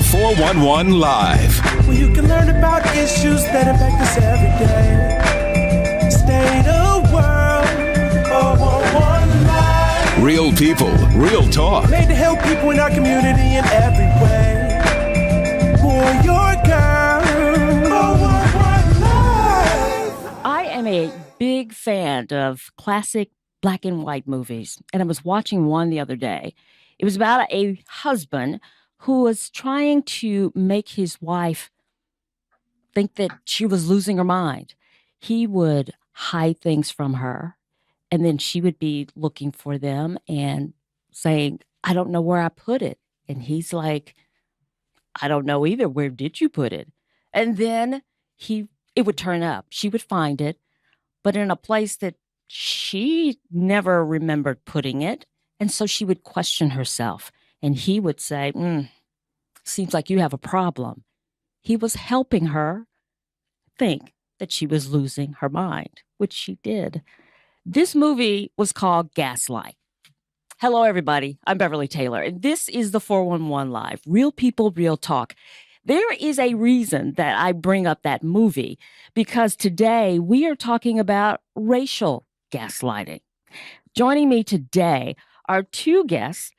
411 Live. Where you can learn about issues that impact us every day. State of world, 411 Live. Real people, real talk. Made to help people in our community in every way. For your girl, 411 Live. I am a big fan of classic black and white movies, and I was watching one the other day. It was about a husband who was trying to make his wife think that she was losing her mind. He would hide things from her, and then she would be looking for them and saying, I don't know where I put it. And he's like, I don't know either. Where did you put it? And then it would turn up. She would find it, but in a place that she never remembered putting it. And so she would question herself. And he would say, seems like you have a problem. He was helping her think that she was losing her mind, which she did. This movie was called Gaslight. Hello, everybody. I'm Beverly Taylor, and this is the 411 Live. Real people, real talk. There is a reason that I bring up that movie, because today we are talking about racial gaslighting. Joining me today are two guests,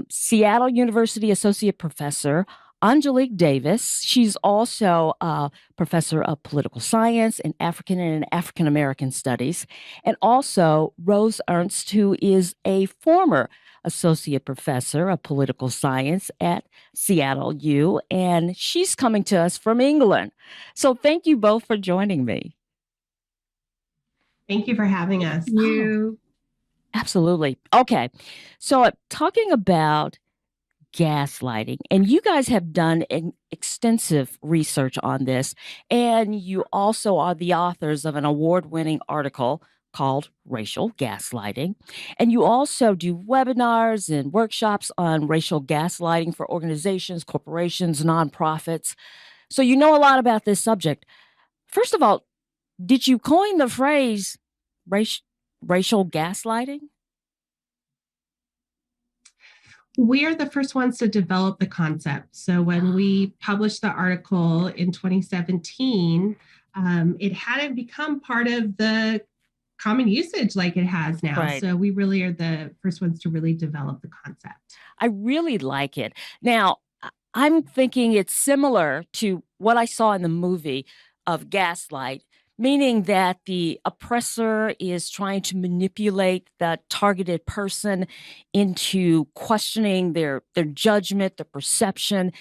Seattle University Associate Professor Angelique Davis. She's also a professor of political science and African American studies, and also Rose Ernst, who is a former associate professor of political science at Seattle U, and she's coming to us from England. So thank you both for joining me. Thank you for having us. You. Absolutely. Okay. So talking about gaslighting, and you guys have done an extensive research on this, and you also are the authors of an award-winning article called Racial Gaslighting. And you also do webinars and workshops on racial gaslighting for organizations, corporations, nonprofits. So you know a lot about this subject. First of all, did you coin the phrase racial gaslighting? We are the first ones to develop the concept. So when we published the article in 2017, it hadn't become part of the common usage like it has now. Right. So we really are the first ones to really develop the concept. I really like it. Now, I'm thinking it's similar to what I saw in the movie of Gaslight, meaning that the oppressor is trying to manipulate the targeted person into questioning their judgment, their perception.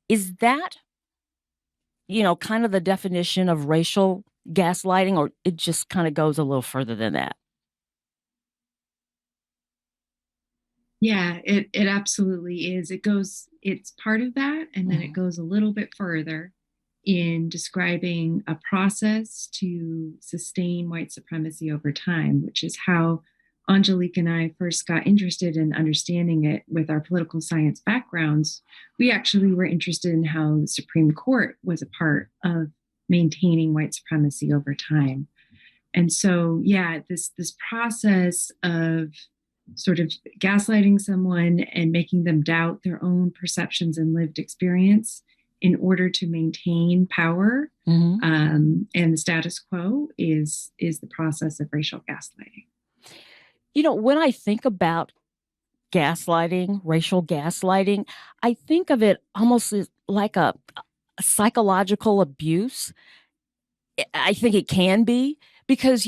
Is that, kind of the definition of racial gaslighting, or it just kind of goes a little further than that? Yeah, it absolutely is. It's part of that, and then it goes a little bit further in describing a process to sustain white supremacy over time, which is how Angelique and I first got interested in understanding it with our political science backgrounds. We actually were interested in how the Supreme Court was a part of maintaining white supremacy over time. And so, this process of sort of gaslighting someone and making them doubt their own perceptions and lived experience in order to maintain power and the status quo is the process of racial gaslighting. When I think about gaslighting, racial gaslighting, I think of it almost like a psychological abuse. I think it can be because,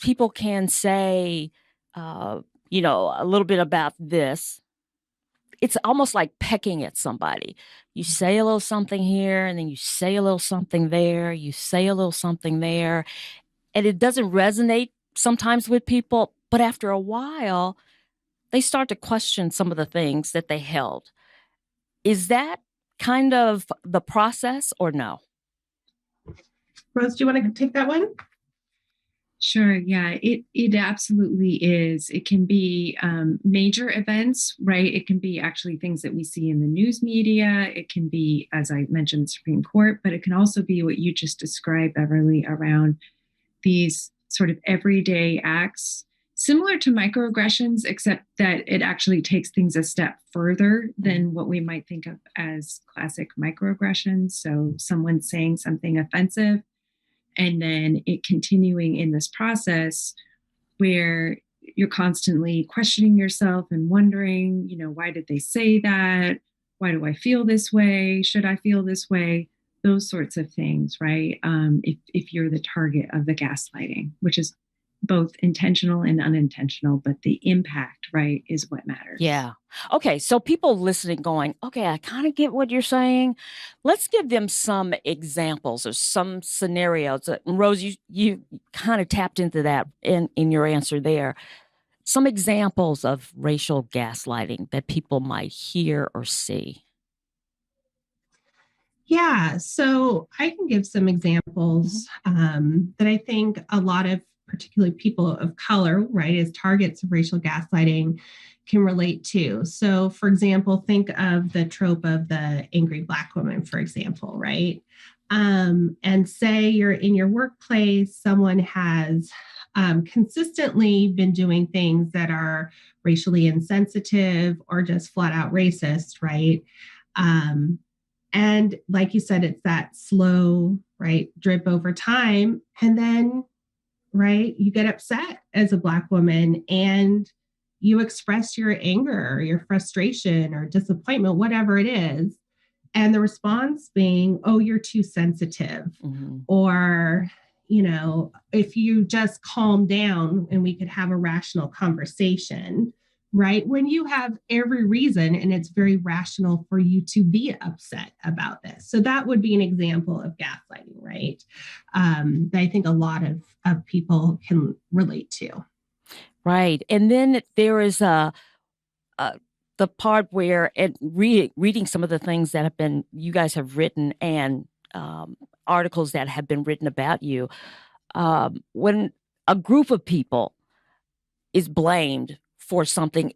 people can say, a little bit about this. It's almost like pecking at somebody. You say a little something here, and then you say a little something there. You say a little something there. And it doesn't resonate sometimes with people. But after a while, they start to question some of the things that they held. Is that kind of the process or no? Rose, do you want to take that one? Sure. Yeah, it absolutely is. It can be major events, right? It can be actually things that we see in the news media. It can be, as I mentioned, the Supreme Court, but it can also be what you just described, Beverly, around these sort of everyday acts Similar to microaggressions, except that it actually takes things a step further than what we might think of as classic microaggressions. So someone saying something offensive and then it continuing in this process where you're constantly questioning yourself and wondering, why did they say that? Why do I feel this way? Should I feel this way? Those sorts of things, right? If you're the target of the gaslighting, which is both intentional and unintentional, but the impact, right, is what matters. Yeah. Okay. So people listening going, okay, I kind of get what you're saying. Let's give them some examples or some scenarios. Rose, you kind of tapped into that in your answer there. Some examples of racial gaslighting that people might hear or see. Yeah, so I can give some examples that I think a lot of particularly people of color, right, as targets of racial gaslighting can relate to. So, for example, think of the trope of the angry Black woman, for example, right? And say you're in your workplace, someone has consistently been doing things that are racially insensitive or just flat out racist, right? And like you said, it's that slow, right, drip over time. And then, right, you get upset as a Black woman and you express your anger or your frustration or disappointment, whatever it is. And the response being, oh, you're too sensitive. Or, if you just calm down and we could have a rational conversation, right? When you have every reason and it's very rational for you to be upset about this. So that would be an example of gaslighting, right? That I think a lot of people can relate to. Right. And then there is the part where reading some of the things that you guys have written and articles that have been written about you, when a group of people is blamed for something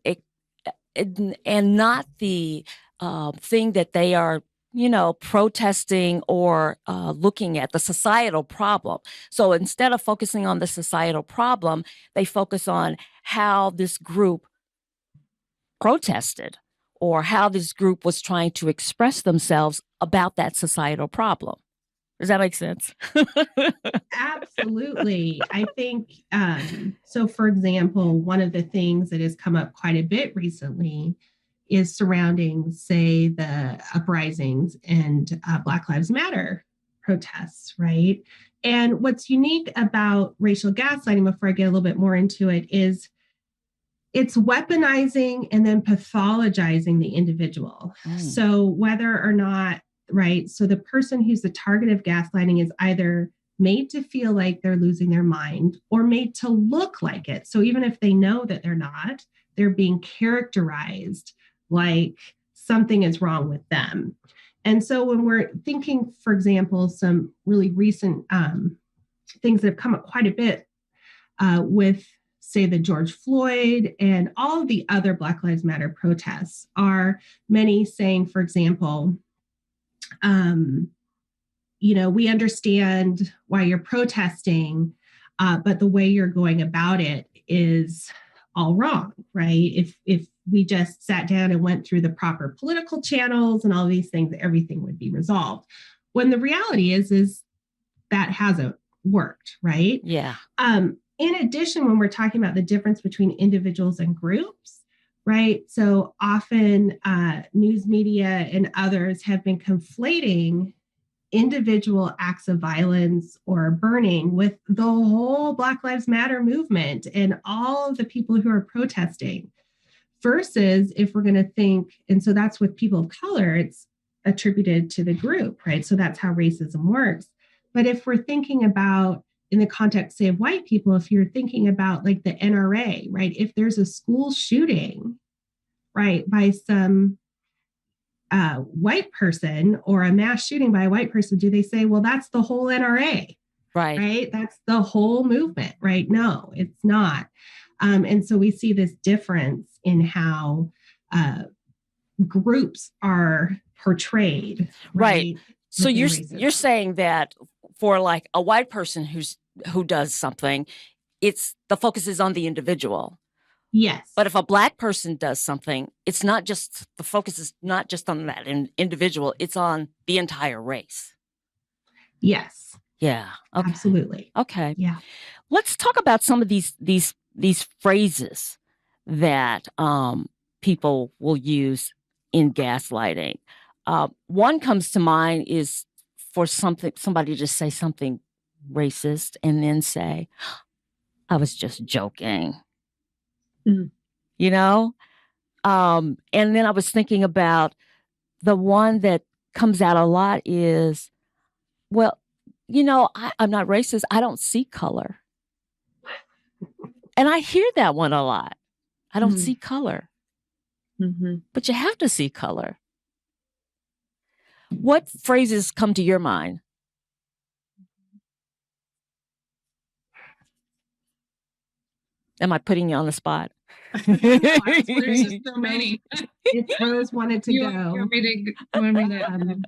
and not the thing that they are, protesting or looking at the societal problem. So instead of focusing on the societal problem, they focus on how this group protested or how this group was trying to express themselves about that societal problem. Does that make sense? Absolutely. I think, so for example, one of the things that has come up quite a bit recently is surrounding, say, the uprisings and Black Lives Matter protests, right? And what's unique about racial gaslighting, before I get a little bit more into it, is it's weaponizing and then pathologizing the individual. So whether or not, right, so the person who's the target of gaslighting is either made to feel like they're losing their mind or made to look like it. So even if they know that they're not, they're being characterized like something is wrong with them. And so when we're thinking, for example, some really recent things that have come up quite a bit with, say, the George Floyd and all of the other Black Lives Matter protests are many saying, for example, we understand why you're protesting, but the way you're going about it is all wrong, right? If we just sat down and went through the proper political channels and all these things, everything would be resolved. When the reality is that hasn't worked, right? Yeah. In addition, when we're talking about the difference between individuals and groups, right? So often news media and others have been conflating individual acts of violence or burning with the whole Black Lives Matter movement and all of the people who are protesting. Versus if we're going to think, and so that's with people of color, it's attributed to the group, right? So that's how racism works. But if we're thinking about in the context, say, of white people, if you're thinking about like the NRA, right? If there's a school shooting, right, by some white person or a mass shooting by a white person, do they say, well, that's the whole NRA, right? That's the whole movement, right? No, it's not. And so we see this difference in how groups are portrayed. Right. So you're saying that for like a white person who does something, the focus is on the individual. Yes. But if a Black person does something, it's not just, the focus is not just on that individual, it's on the entire race. Yes. Yeah. Okay. Absolutely. Okay. Yeah. Let's talk about some of these phrases that people will use in gaslighting. One comes to mind is for somebody to say something racist and then say, "I was just joking." Mm. You know? And then I was thinking about the one that comes out a lot is, well, I'm not racist. I don't see color. And I hear that one a lot. I don't see color. Mm-hmm. But you have to see color. What phrases come to your mind? Am I putting you on the spot? There's so many. If Rose wanted to You go. want me to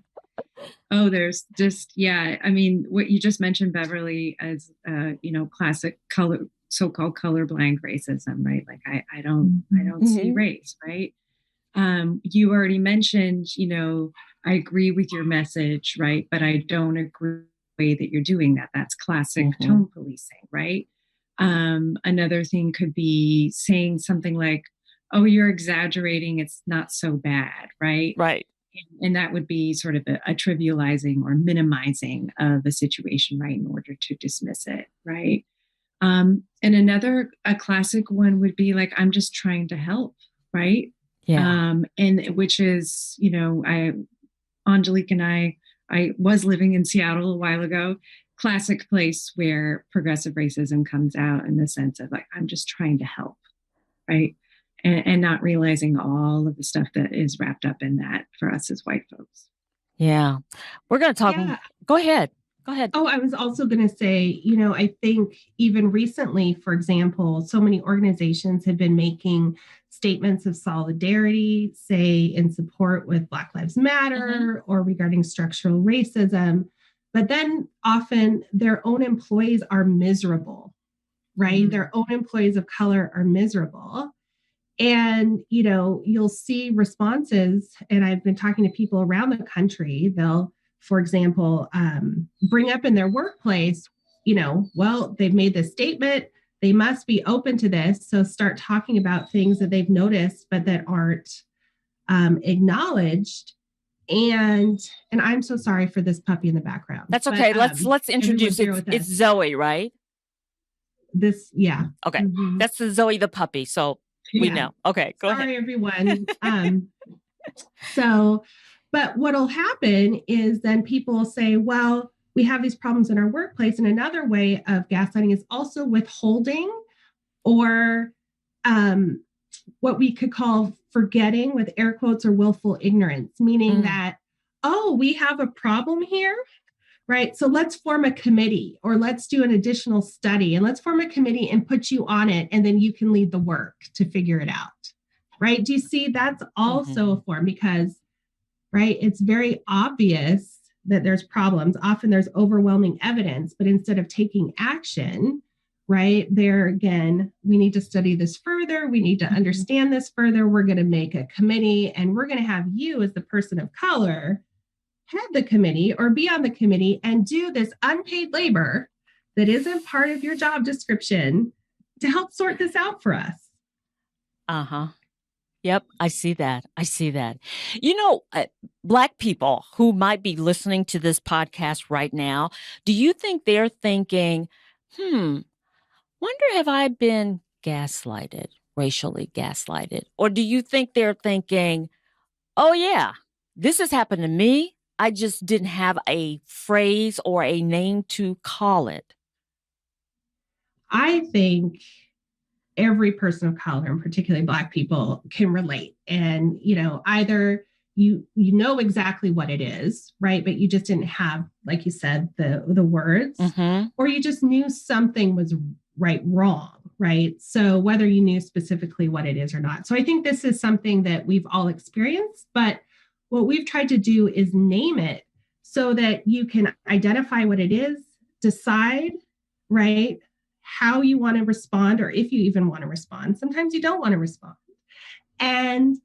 oh, there's just, yeah. I mean, what you just mentioned, Beverly, as, classic so-called colorblind racism, right? Like I don't see race, right? You already mentioned, I agree with your message, right? But I don't agree with the way that you're doing that. That's classic tone policing, right? Another thing could be saying something like, "Oh, you're exaggerating. It's not so bad," right? Right. And that would be sort of a trivializing or minimizing of a situation, right, in order to dismiss it, right? And a classic one would be like, "I'm just trying to help," right? Yeah. And which is, Angelique and I was living in Seattle a while ago, classic place where progressive racism comes out in the sense of like, I'm just trying to help, right? And not realizing all of the stuff that is wrapped up in that for us as white folks. Yeah. We're going to talk. Yeah. Go ahead. Oh, I was also going to say, I think even recently, for example, so many organizations have been making statements of solidarity, say in support with Black Lives Matter or regarding structural racism. But then often their own employees are miserable, right? Their own employees of color are miserable. And, you'll see responses, and I've been talking to people around the country, they'll, for example, bring up in their workplace, well, they've made this statement, they must be open to this. So start talking about things that they've noticed, but that aren't acknowledged. And I'm so sorry for this puppy in the background. That's okay. But, let's introduce it. It's Zoe, right? Yeah. Okay. That's the Zoe the puppy. So we know. Okay, go ahead. Sorry, everyone. But what'll happen is then people will say, well, we have these problems in our workplace. And another way of gaslighting is also withholding or what we could call forgetting with air quotes or willful ignorance, meaning that, oh, we have a problem here. Right. So let's form a committee or let's do an additional study and let's form a committee and put you on it. And then you can lead the work to figure it out. Right. Do you see that's also a form because, right, it's very obvious that there's problems. Often there's overwhelming evidence, but instead of taking action, right there again, we need to study this further. We need to understand this further. We're going to make a committee and we're going to have you as the person of color head the committee or be on the committee and do this unpaid labor that isn't part of your job description to help sort this out for us. Yep. I see that. Black people who might be listening to this podcast right now, do you think they're thinking, wonder have I been gaslighted, racially gaslighted? Or do you think they're thinking, oh yeah, this has happened to me. I just didn't have a phrase or a name to call it. I think every person of color, and particularly Black people, can relate. And, either you know exactly what it is, right? But you just didn't have, like you said, the words, or you just knew something was wrong, right? So whether you knew specifically what it is or not. So I think this is something that we've all experienced, but what we've tried to do is name it so that you can identify what it is, decide, right? how you want to respond, or if you even want to respond. Sometimes you don't want to respond, and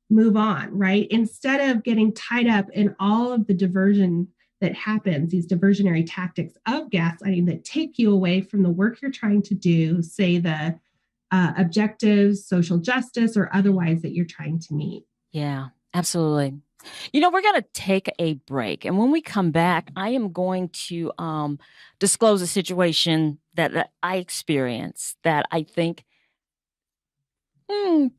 move on, right? Instead of getting tied up in all of the diversion that happens, these diversionary tactics of gaslighting that take you away from the work you're trying to do, say the objectives, social justice, or otherwise that you're trying to meet. Yeah, absolutely. We're going to take a break. And when we come back, I am going to disclose a situation that I experienced that I think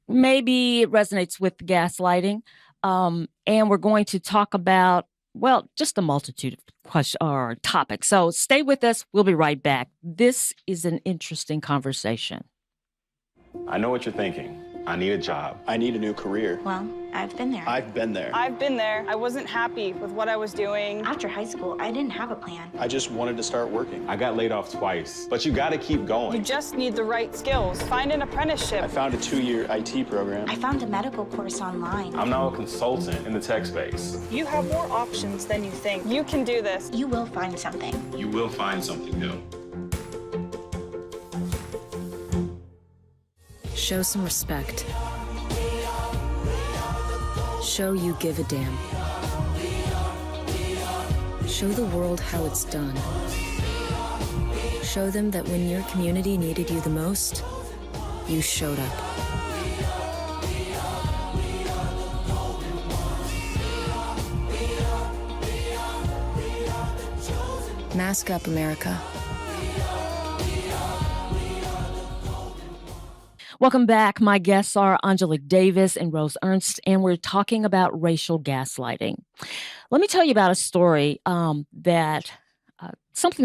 maybe it resonates with gaslighting. And we're going to talk about, well, just a multitude of questions or topics. So stay with us. We'll be right back. This is an interesting conversation. I know what you're thinking. I need a job. I need a new career. Well, I've been there. I've been there. I've been there. I wasn't happy with what I was doing. After high school, I didn't have a plan. I just wanted to start working. I got laid off twice, but you gotta keep going. You just need the right skills. Find an apprenticeship. I found a 2-year IT program. I found a medical course online. I'm now a consultant in the tech space. You have more options than you think. You can do this. You will find something. You will find something new. Show some respect. Show you give a damn. Show the world how it's done. Show them that when your community needed you the most, you showed up. Mask up, America. Welcome back. My guests are Angelique Davis and Ernst, and we're talking about racial gaslighting. Let me tell you about a story something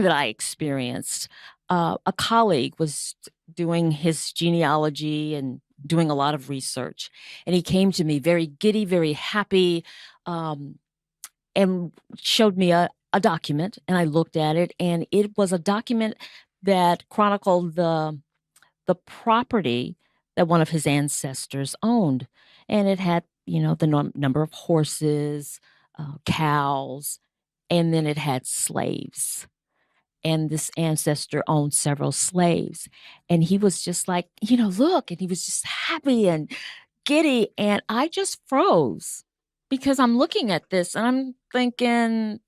that I experienced. A colleague was doing his genealogy and doing a lot of research, and he came to me very giddy, very happy, and showed me a document, and I looked at it, and it was a document that chronicled the property that one of his ancestors owned. And it had, the number of horses, cows, and then it had slaves. And this ancestor owned several slaves. And he was just like, look, and he was just happy and giddy. And I just froze because I'm looking at this and I'm thinking,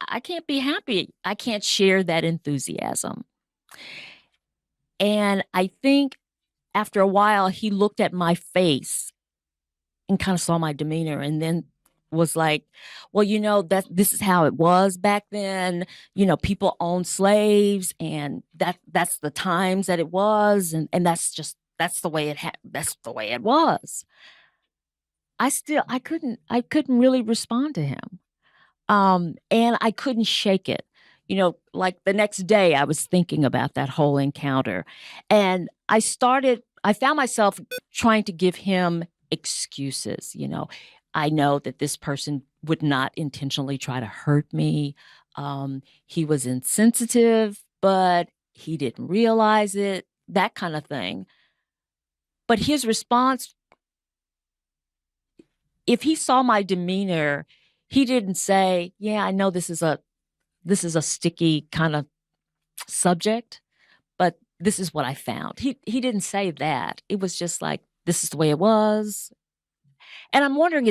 I can't be happy. I can't share that enthusiasm. And I think after a while, he looked at my face and kind of saw my demeanor and then was like, well, this is how it was back then. People owned slaves and that's the times that it was. And that's the way it was. I couldn't really respond to him. And I couldn't shake it. Like the next day I was thinking about that whole encounter and I found myself trying to give him excuses. I know that this person would not intentionally try to hurt me. He was insensitive, but he didn't realize it, that kind of thing. But his response, if he saw my demeanor, he didn't say, yeah, I know this is a sticky kind of subject, but this is what I found. He didn't say that. It was just like, this is the way it was. And I'm wondering,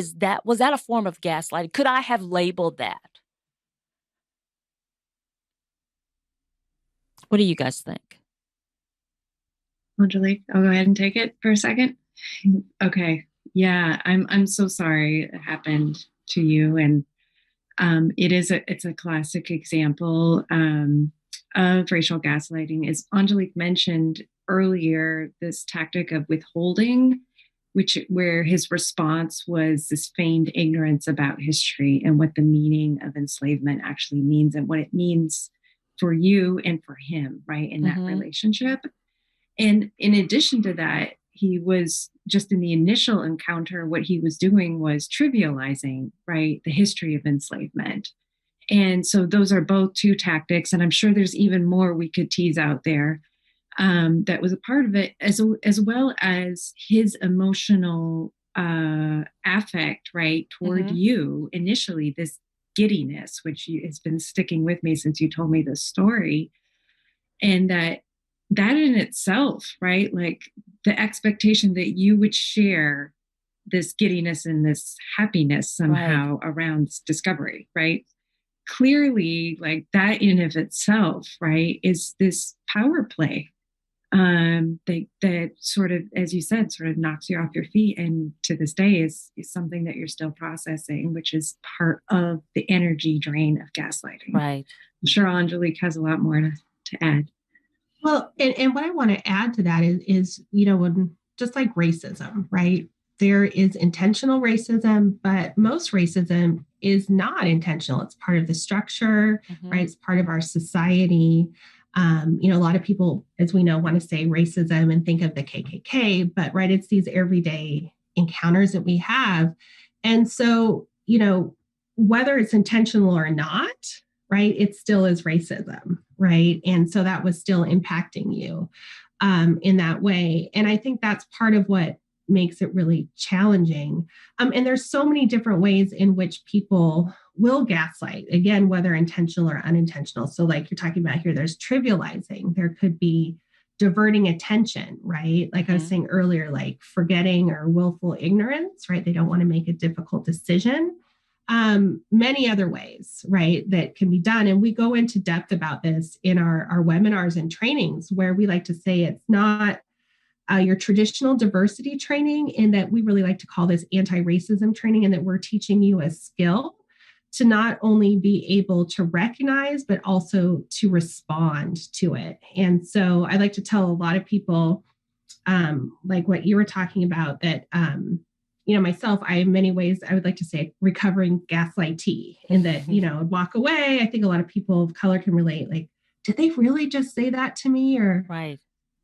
was that a form of gaslighting? Could I have labeled that? What do you guys think? Angelique, I'll go ahead and take it for a second. Okay. Yeah, I'm so sorry it happened to you. And it's a classic example of racial gaslighting. As Angelique mentioned earlier, this tactic of withholding, where his response was this feigned ignorance about history and what the meaning of enslavement actually means and what it means for you and for him, right, in that relationship. And in addition to that, he was just in the initial encounter, what he was doing was trivializing, right, the history of enslavement. And so those are both two tactics. And I'm sure there's even more we could tease out there that was a part of it, as well as his emotional affect, right, toward you initially, this giddiness, which has been sticking with me since you told me this story. And that in itself, right? Like the expectation that you would share this giddiness and this happiness somehow around this discovery, right? Clearly, like that in of itself, right, is this power play that sort of, as you said, sort of knocks you off your feet, and to this day is something that you're still processing, which is part of the energy drain of gaslighting. Right. I'm sure Angelique has a lot more to add. Well, and what I want to add to that is, when just like racism, right? There is intentional racism, but most racism is not intentional. It's part of the structure, right? It's part of our society. A lot of people, as we know, want to say racism and think of the KKK, but right, it's these everyday encounters that we have. And so, whether it's intentional or not, right, it still is racism, right? And so that was still impacting you in that way. And I think that's part of what makes it really challenging. And there's so many different ways in which people will gaslight, again, whether intentional or unintentional. So like you're talking about here, there's trivializing. There could be diverting attention, right? Like I was saying earlier, like forgetting or willful ignorance, right? They don't want to make a difficult decision. Many other ways, right, that can be done. And we go into depth about this in our webinars and trainings, where we like to say it's not your traditional diversity training, in that we really like to call this anti-racism training, and that we're teaching you a skill to not only be able to recognize, but also to respond to it. And so I like to tell a lot of people, like what you were talking about, that, myself, I, in many ways, I would like to say recovering gaslightee, in that, walk away. I think a lot of people of color can relate. Like, did they really just say that to me? Or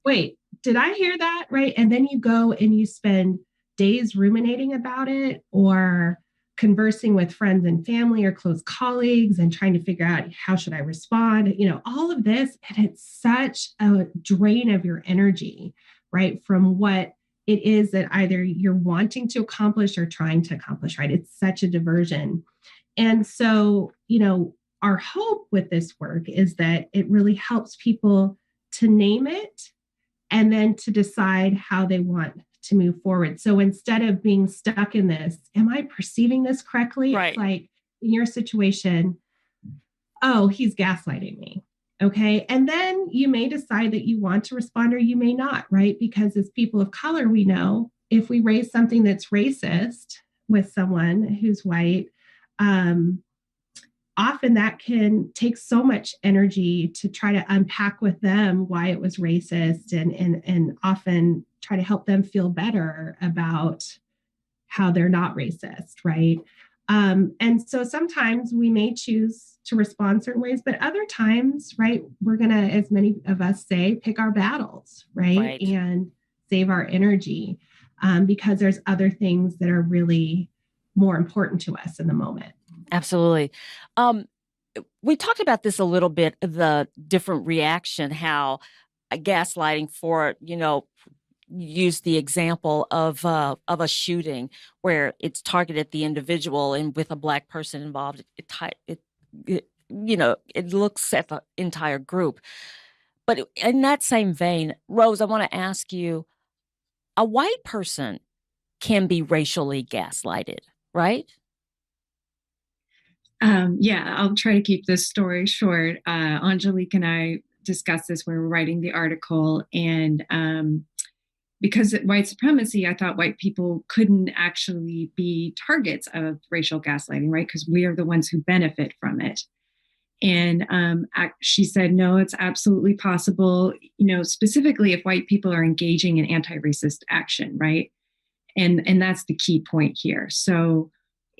wait, did I hear that? Right. And then you go and you spend days ruminating about it, or conversing with friends and family or close colleagues and trying to figure out, how should I respond? All of this. And it's such a drain of your energy, right? From what it is that either you're wanting to accomplish or trying to accomplish, right? It's such a diversion. And so, our hope with this work is that it really helps people to name it and then to decide how they want to move forward. So instead of being stuck in this, am I perceiving this correctly? Right. It's like in your situation, oh, he's gaslighting me. Okay. And then you may decide that you want to respond, or you may not, right? Because as people of color, we know if we raise something that's racist with someone who's white, often that can take so much energy to try to unpack with them why it was racist, and often try to help them feel better about how they're not racist, right? And so sometimes we may choose to respond certain ways, but other times, right, we're going to, as many of us say, pick our battles, right? And save our energy, because there's other things that are really more important to us in the moment. Absolutely. We talked about this a little bit, the different reaction, how gaslighting, for, use the example of a shooting where it's targeted the individual, and with a Black person involved, it looks at the entire group. But in that same vein, Rose, I want to ask you, a white person can be racially gaslighted, right? Yeah, I'll try to keep this story short. Angelique and I discussed this when we were writing the article, and because of white supremacy, I thought white people couldn't actually be targets of racial gaslighting, right? Because we are the ones who benefit from it. And she said, no, it's absolutely possible, specifically if white people are engaging in anti-racist action, right? And that's the key point here. So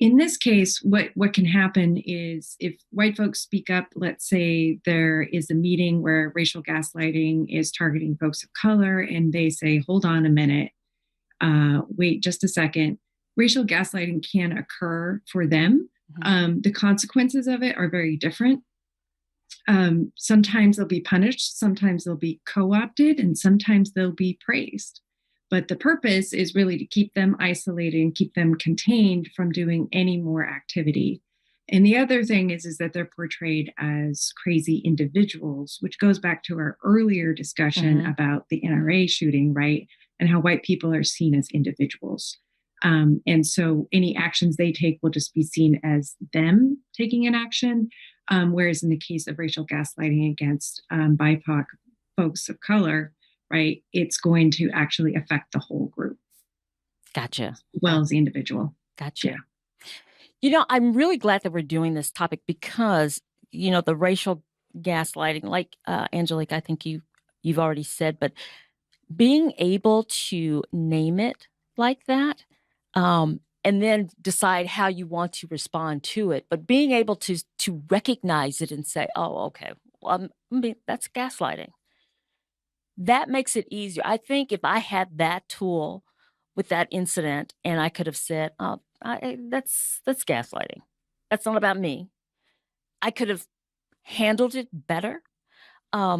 in this case, what can happen is if white folks speak up, let's say there is a meeting where racial gaslighting is targeting folks of color, and they say, hold on a minute, wait just a second. Racial gaslighting can occur for them. The consequences of it are very different. Sometimes they'll be punished, sometimes they'll be co-opted, and sometimes they'll be praised. But the purpose is really to keep them isolated and keep them contained from doing any more activity. And the other thing is that they're portrayed as crazy individuals, which goes back to our earlier discussion about the NRA shooting, right? And how white people are seen as individuals. And so any actions they take will just be seen as them taking an action. Whereas in the case of racial gaslighting against BIPOC folks of color, right, it's going to actually affect the whole group. Gotcha. As well as the individual. Gotcha. Yeah. You know, I'm really glad that we're doing this topic because, you know, the racial gaslighting, like Angelique, I think you've already said, but being able to name it like that, and then decide how you want to respond to it, but being able to recognize it and say, oh, okay, well, that's gaslighting. That makes it easier. I think if I had that tool with that incident and I could have said, oh, that's gaslighting. That's not about me. I could have handled it better.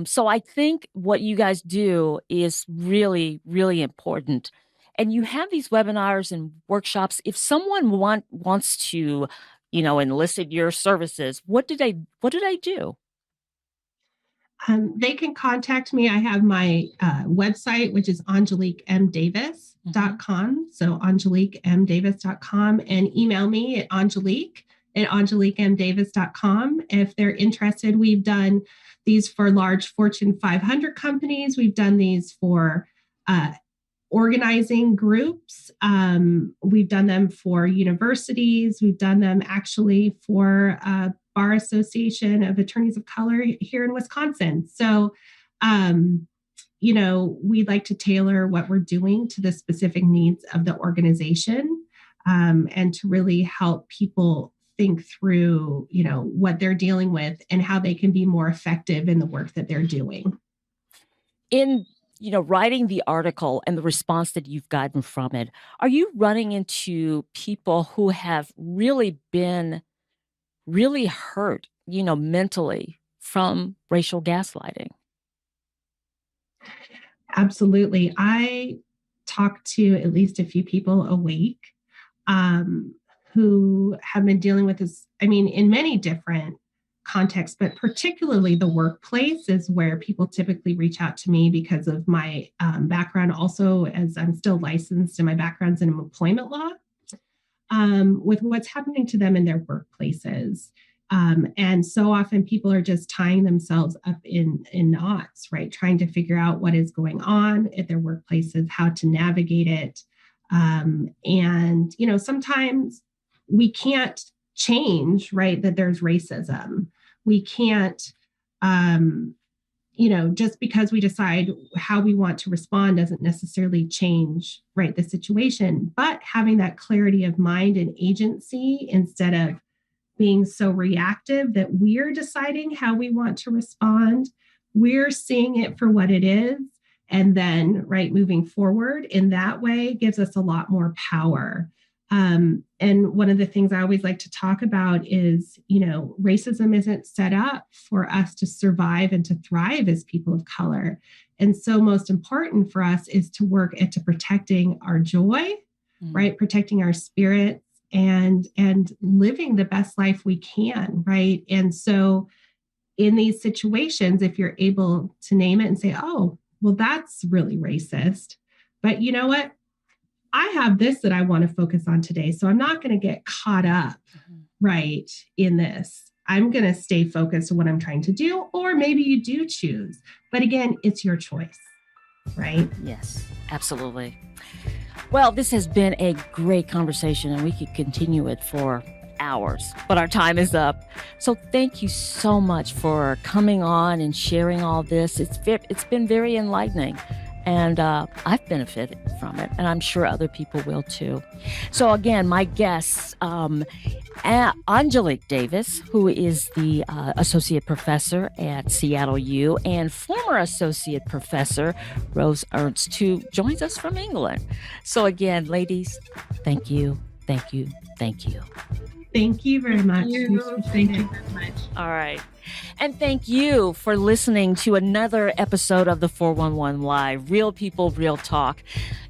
So I think what you guys do is really, really important. And you have these webinars and workshops. If someone wants to, you know, enlist your services, what do they do? They can contact me. I have my website, which is angeliquemdavis.com. So angeliquemdavis.com, and email me at angeliquemdavis.com. If they're interested, we've done these for large Fortune 500 companies. We've done these for organizing groups. We've done them for universities. We've done them actually for Bar Association of Attorneys of Color here in Wisconsin. So, you know, we'd like to tailor what we're doing to the specific needs of the organization, and to really help people think through, you know, what they're dealing with and how they can be more effective in the work that they're doing. In, you know, writing the article and the response that you've gotten from it, are you running into people who have really been really hurt, you know, mentally from racial gaslighting? Absolutely. I talk to at least a few people a week who have been dealing with this, I mean, in many different contexts, but particularly the workplace is where people typically reach out to me because of my background, also as I'm still licensed and my background's in employment law, with what's happening to them in their workplaces. And so often people are just tying themselves up in knots, right? Trying to figure out what is going on at their workplaces, how to navigate it. And, you know, sometimes we can't change, right, that there's racism. We can't, you know, just because we decide how we want to respond doesn't necessarily change, right, the situation. But having that clarity of mind and agency instead of being so reactive that we're deciding how we want to respond, we're seeing it for what it is. And then, right, moving forward in that way gives us a lot more power. And one of the things I always like to talk about is, you know, racism isn't set up for us to survive and to thrive as people of color. And so most important for us is to work at to protecting our joy, right? Protecting our spirits and living the best life we can, right? And so in these situations, if you're able to name it and say, oh, well, that's really racist, but you know what? I have this that I want to focus on today. So I'm not going to get caught up, right, in this. I'm going to stay focused on what I'm trying to do, or maybe you do choose. But again, it's your choice, right? Yes, absolutely. Well, this has been a great conversation and we could continue it for hours, but our time is up. So thank you so much for coming on and sharing all this. It's been very enlightening. And I've benefited from it, and I'm sure other people will too. So again, my guests, Angelique Davis, who is the Associate Professor at Seattle U, and former Associate Professor Rose Ernst, who joins us from England. So again, ladies, thank you, thank you, thank you. Thank you very much. Thank you very much. All right. And thank you for listening to another episode of the 411 Live, Real People, Real Talk.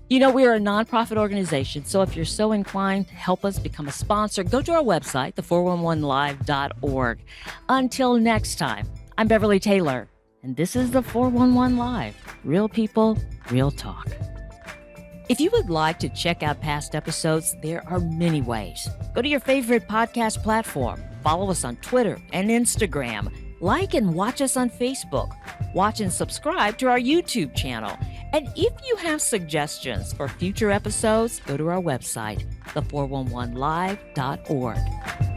You know, we are a nonprofit organization, so if you're so inclined to help us become a sponsor, go to our website, the411live.org. Until next time, I'm Beverly Taylor, and this is the 411 Live. Real people, real talk. If you would like to check out past episodes, there are many ways. Go to your favorite podcast platform. Follow us on Twitter and Instagram. Like and watch us on Facebook. Watch and subscribe to our YouTube channel. And if you have suggestions for future episodes, go to our website, the411live.org.